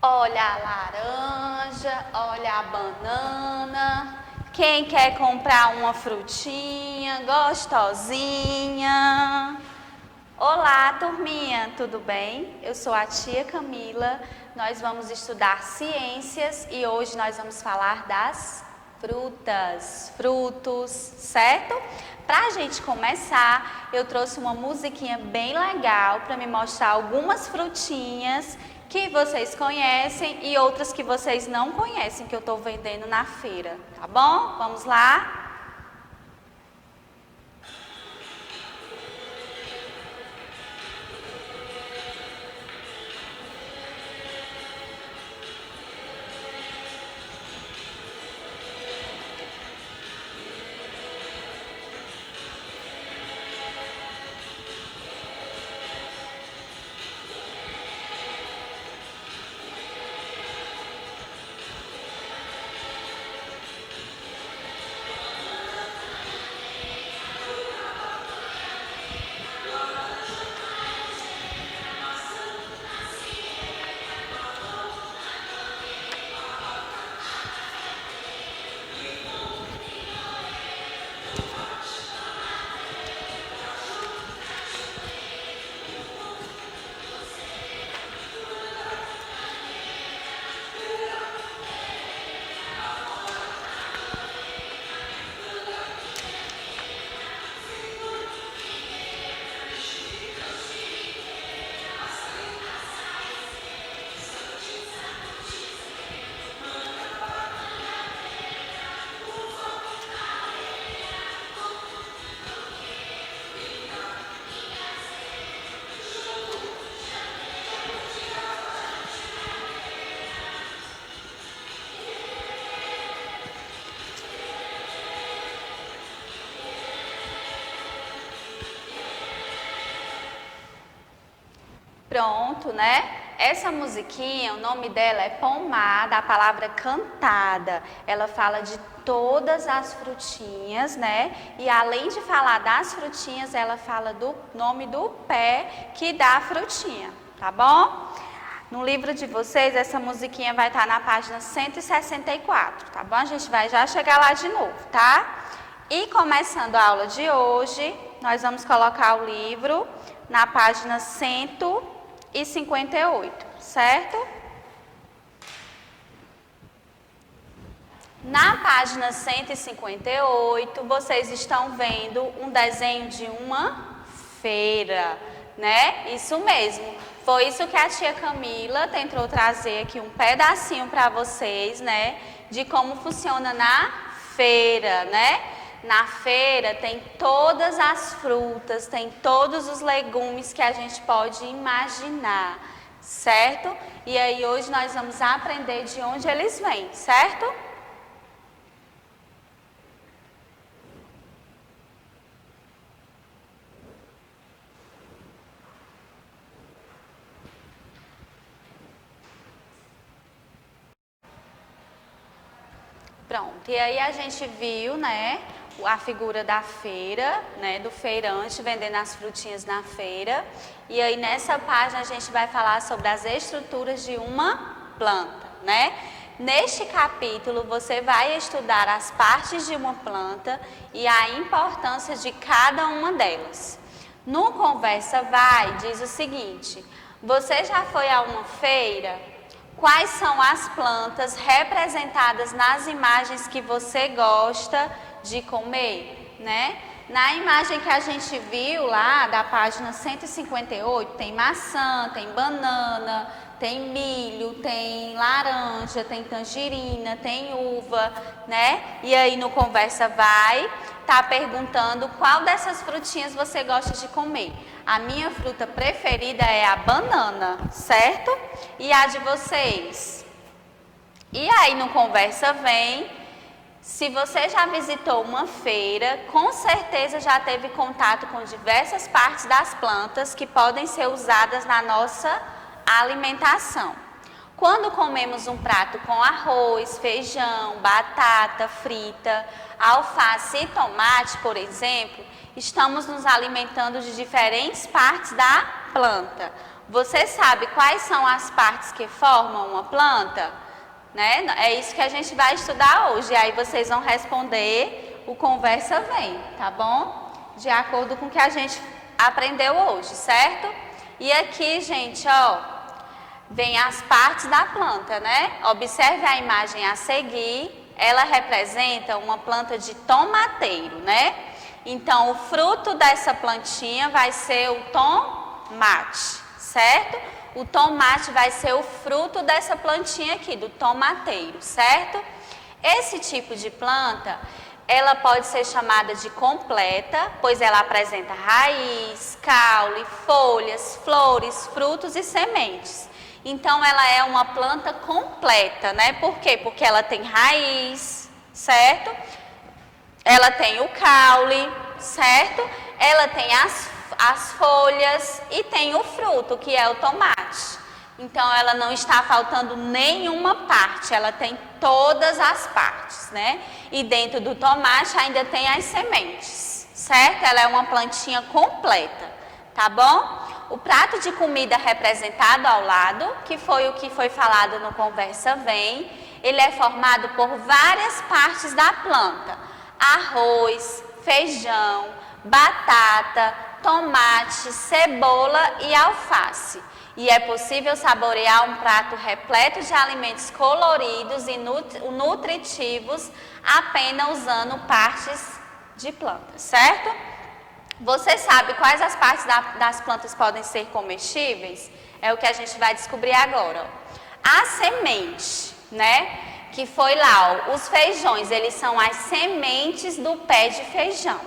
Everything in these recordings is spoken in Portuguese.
Olha a laranja, olha a banana. Quem quer comprar uma frutinha gostosinha? Olá, turminha, tudo bem? Eu sou a tia Camila. Nós vamos estudar ciências e hoje nós vamos falar das frutos, certo? Para a gente começar, eu trouxe uma musiquinha bem legal para me mostrar algumas frutinhas que vocês conhecem e outras que vocês não conhecem, que eu estou vendendo na feira, tá bom? Vamos lá? Pronto, né? Essa musiquinha, o nome dela é Pomada, a palavra cantada. Ela fala de todas as frutinhas, né? E além de falar das frutinhas, ela fala do nome do pé que dá a frutinha, tá bom? No livro de vocês, essa musiquinha vai estar na página 164, tá bom? A gente vai já chegar lá de novo, tá? E começando a aula de hoje, nós vamos colocar o livro na página 158, certo? Na página 158, vocês estão vendo um desenho de uma feira, né? Isso mesmo. Foi isso que a tia Camila tentou trazer aqui um pedacinho para vocês, né? De como funciona na feira, né? Na feira tem todas as frutas, tem todos os legumes que a gente pode imaginar, certo? E aí hoje nós vamos aprender de onde eles vêm, certo? Pronto, e aí a gente viu, né, a figura da feira, né, do feirante vendendo as frutinhas na feira. E aí nessa página a gente vai falar sobre as estruturas de uma planta, né? Neste capítulo você vai estudar as partes de uma planta e a importância de cada uma delas. No Conversa Vai diz o seguinte: você já foi a uma feira? Quais são as plantas representadas nas imagens que você gosta de comer, né? Na imagem que a gente viu lá da página 158, tem maçã, tem banana, tem milho, tem laranja, tem tangerina, tem uva, né? E aí no Conversa Vai, tá perguntando qual dessas frutinhas você gosta de comer. A minha fruta preferida é a banana, certo? E a de vocês? E aí no Conversa Vem, se você já visitou uma feira, com certeza já teve contato com diversas partes das plantas que podem ser usadas na nossa alimentação. Quando comemos um prato com arroz, feijão, batata frita, alface e tomate, por exemplo, estamos nos alimentando de diferentes partes da planta. Você sabe quais são as partes que formam uma planta? Né? É isso que a gente vai estudar hoje. E aí vocês vão responder o Conversa Vem, tá bom? De acordo com o que a gente aprendeu hoje, certo? E aqui, gente, ó, vem as partes da planta, né? Observe a imagem a seguir. Ela representa uma planta de tomateiro, né? Então, o fruto dessa plantinha vai ser o tomate, certo? O tomate vai ser o fruto dessa plantinha aqui, do tomateiro, certo? Esse tipo de planta, ela pode ser chamada de completa, pois ela apresenta raiz, caule, folhas, flores, frutos e sementes. Então, ela é uma planta completa, né? Por quê? Porque ela tem raiz, certo? Ela tem o caule, certo? Ela tem as folhas e tem o fruto, que é o tomate. Então, ela não está faltando nenhuma parte, ela tem todas as partes, né? E dentro do tomate ainda tem as sementes, certo? Ela é uma plantinha completa, tá bom? O prato de comida representado ao lado, que foi o que foi falado no Conversa Vem, ele é formado por várias partes da planta: arroz, feijão, batata, tomate, cebola e alface. E é possível saborear um prato repleto de alimentos coloridos e nutritivos apenas usando partes de plantas, certo? Você sabe quais as partes das plantas podem ser comestíveis? É o que a gente vai descobrir agora. A semente, né? Que foi lá, ó, os feijões, eles são as sementes do pé de feijão.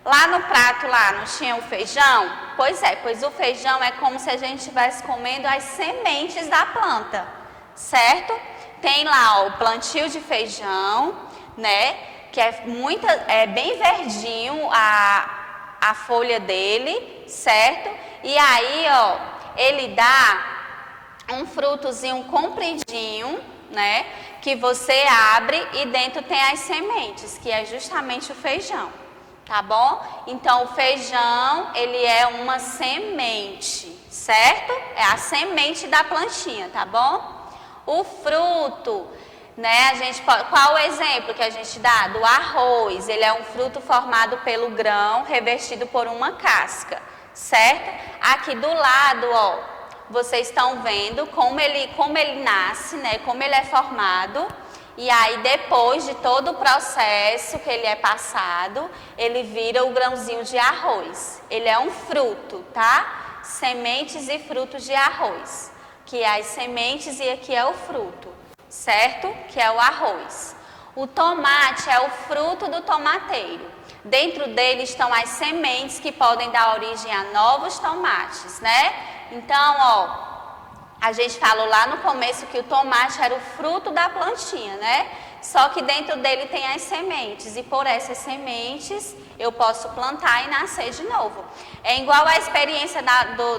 Lá no prato, lá, não tinha o feijão? Pois é, pois o feijão é como se a gente estivesse comendo as sementes da planta, certo? Tem lá, ó, o plantio de feijão, né? Que é bem verdinho a folha dele, certo? E aí, ó, ele dá um frutozinho compridinho, né? Que você abre e dentro tem as sementes, que é justamente o feijão, tá bom? Então, o feijão, ele é uma semente, certo? É a semente da plantinha, tá bom? O fruto, né? Qual o exemplo que a gente dá? Do arroz. Ele é um fruto formado pelo grão, revestido por uma casca, certo? Aqui do lado, ó, vocês estão vendo como ele nasce, né? Como ele é formado. E aí, depois de todo o processo que ele é passado, ele vira o grãozinho de arroz. Ele é um fruto, tá? Sementes e frutos de arroz. Que é as sementes e aqui é o fruto, certo? Que é o arroz. O tomate é o fruto do tomateiro. Dentro dele estão as sementes que podem dar origem a novos tomates, né? Então, ó, a gente falou lá no começo que o tomate era o fruto da plantinha, né? Só que dentro dele tem as sementes e por essas sementes eu posso plantar e nascer de novo. É igual a experiência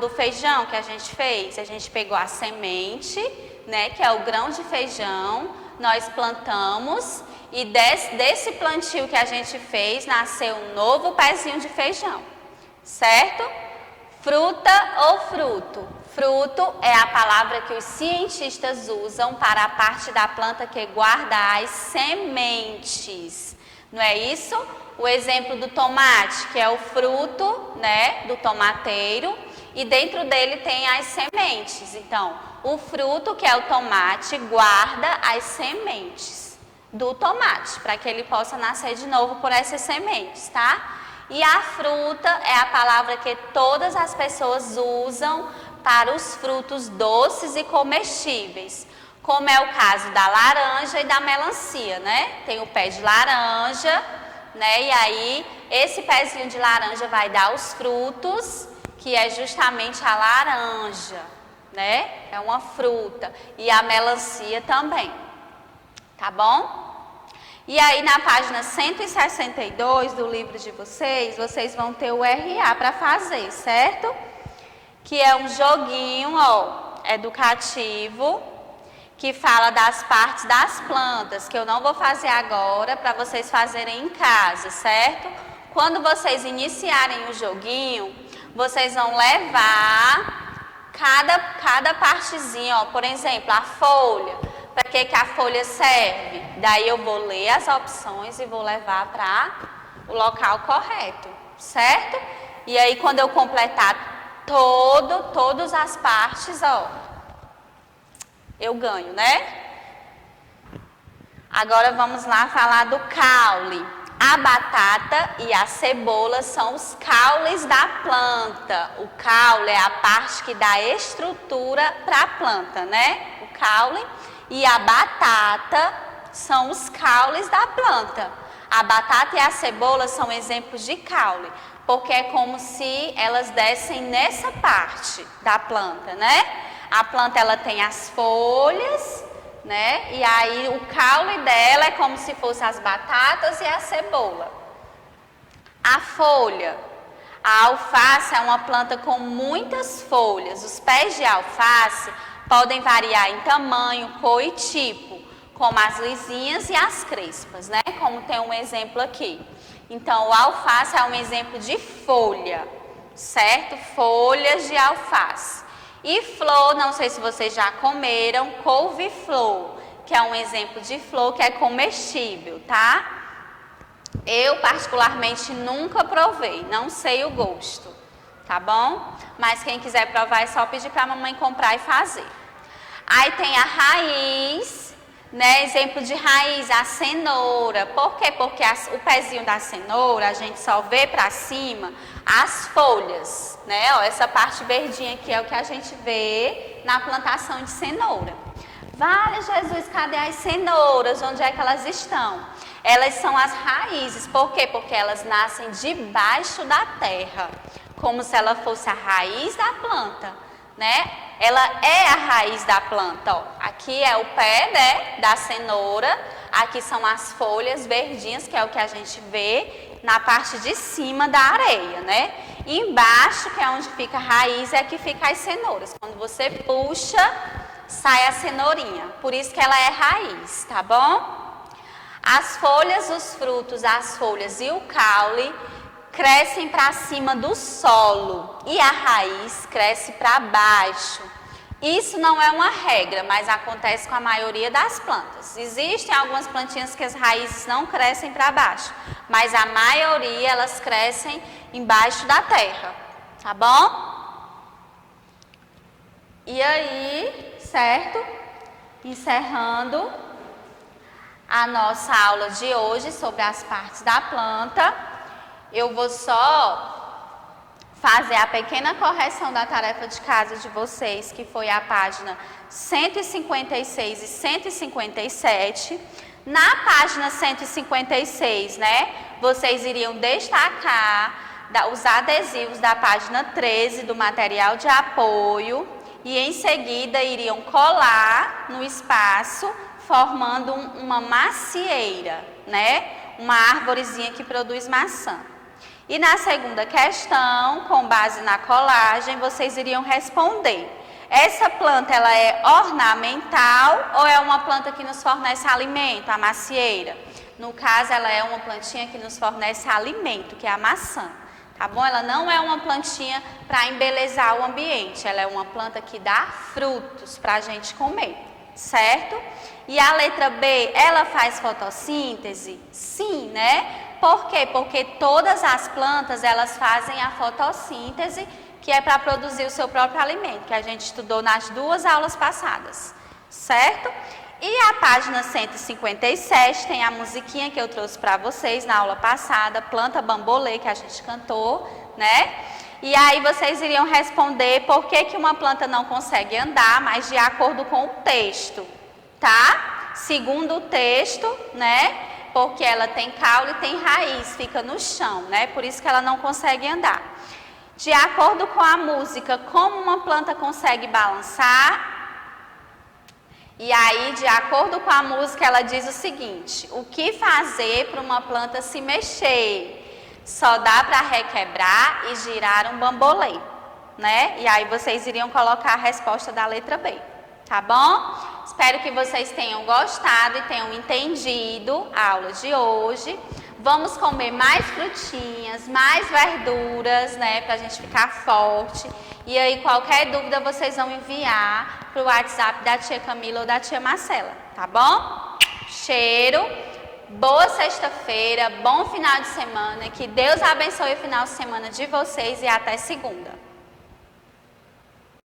do feijão que a gente fez. A gente pegou a semente, né, que é o grão de feijão, nós plantamos e desse plantio que a gente fez nasceu um novo pezinho de feijão, certo? Fruta ou fruto? Fruto é a palavra que os cientistas usam para a parte da planta que guarda as sementes. Não é isso? O exemplo do tomate, que é o fruto, né, do tomateiro, e dentro dele tem as sementes. Então, o fruto, que é o tomate, guarda as sementes do tomate, para que ele possa nascer de novo por essas sementes, tá? E a fruta é a palavra que todas as pessoas usam para os frutos doces e comestíveis, como é o caso da laranja e da melancia, né? Tem o pé de laranja, né? E aí, esse pezinho de laranja vai dar os frutos, que é justamente a laranja, né? É uma fruta. E a melancia também, tá bom? E aí, na página 162 do livro de vocês vão ter o RA para fazer, certo? Que é um joguinho, ó, educativo, que fala das partes das plantas, que eu não vou fazer agora, para vocês fazerem em casa, certo? Quando vocês iniciarem o joguinho, vocês vão levar cada partezinha, ó, por exemplo, a folha. Para que a folha serve? Daí eu vou ler as opções e vou levar para o local correto, certo? E aí quando eu completar todas as partes, ó, eu ganho, né? Agora vamos lá falar do caule. A batata e a cebola são os caules da planta. O caule é a parte que dá estrutura para a planta, né? O caule. E a batata são os caules da planta. A batata e a cebola são exemplos de caule, porque é como se elas dessem nessa parte da planta, né? A planta ela tem as folhas, né? E aí o caule dela é como se fossem as batatas e a cebola. A folha. A alface é uma planta com muitas folhas. Os pés de alface podem variar em tamanho, cor e tipo, como as lisinhas e as crespas, né? Como tem um exemplo aqui. Então, o alface é um exemplo de folha, certo? Folhas de alface. E flor, não sei se vocês já comeram, couve-flor, que é um exemplo de flor que é comestível, tá? Eu, particularmente, nunca provei, não sei o gosto, tá bom? Mas quem quiser provar é só pedir para a mamãe comprar e fazer. Aí tem a raiz, né? Exemplo de raiz, a cenoura. Por quê? Porque o pezinho da cenoura, a gente só vê para cima as folhas, né? Ó, essa parte verdinha aqui é o que a gente vê na plantação de cenoura. Vale, Jesus, cadê as cenouras? Onde é que elas estão? Elas são as raízes. Por quê? Porque elas nascem debaixo da terra, como se ela fosse a raiz da planta, né? Ela é a raiz da planta, ó. Aqui é o pé, né, da cenoura. Aqui são as folhas verdinhas, que é o que a gente vê na parte de cima da areia, né? E embaixo, que é onde fica a raiz, é que fica as cenouras. Quando você puxa, sai a cenourinha. Por isso que ela é raiz, tá bom? As folhas, os frutos, as folhas e o caule crescem para cima do solo e a raiz cresce para baixo. Isso não é uma regra, mas acontece com a maioria das plantas. Existem algumas plantinhas que as raízes não crescem para baixo, mas a maioria elas crescem embaixo da terra, tá bom? E aí, certo? Encerrando a nossa aula de hoje sobre as partes da planta, eu vou só fazer a pequena correção da tarefa de casa de vocês, que foi a página 156 e 157. Na página 156, né, vocês iriam destacar os adesivos da página 13 do material de apoio e em seguida iriam colar no espaço, formando uma macieira, né, uma árvorezinha que produz maçã. E na segunda questão, com base na colagem, vocês iriam responder: essa planta ela é ornamental ou é uma planta que nos fornece alimento, a macieira? No caso, ela é uma plantinha que nos fornece alimento, que é a maçã, tá bom? Ela não é uma plantinha para embelezar o ambiente, ela é uma planta que dá frutos para a gente comer, certo? E a letra B, ela faz fotossíntese? Sim, né? Por quê? Porque todas as plantas, elas fazem a fotossíntese, que é para produzir o seu próprio alimento, que a gente estudou nas duas aulas passadas, certo? E a página 157 tem a musiquinha que eu trouxe para vocês na aula passada, Planta Bambolê, que a gente cantou, né? E aí vocês iriam responder por que uma planta não consegue andar, mas de acordo com o texto, tá? Segundo o texto, né? Porque ela tem caule e tem raiz, fica no chão, né? Por isso que ela não consegue andar. De acordo com a música, como uma planta consegue balançar? E aí, de acordo com a música, ela diz o seguinte: o que fazer para uma planta se mexer? Só dá para requebrar e girar um bambolê, né? E aí vocês iriam colocar a resposta da letra B, tá bom? Espero que vocês tenham gostado e tenham entendido a aula de hoje. Vamos comer mais frutinhas, mais verduras, né, pra gente ficar forte. E aí, qualquer dúvida, vocês vão enviar pro WhatsApp da tia Camila ou da tia Marcela, tá bom? Cheiro, boa sexta-feira, bom final de semana, que Deus abençoe o final de semana de vocês e até segunda.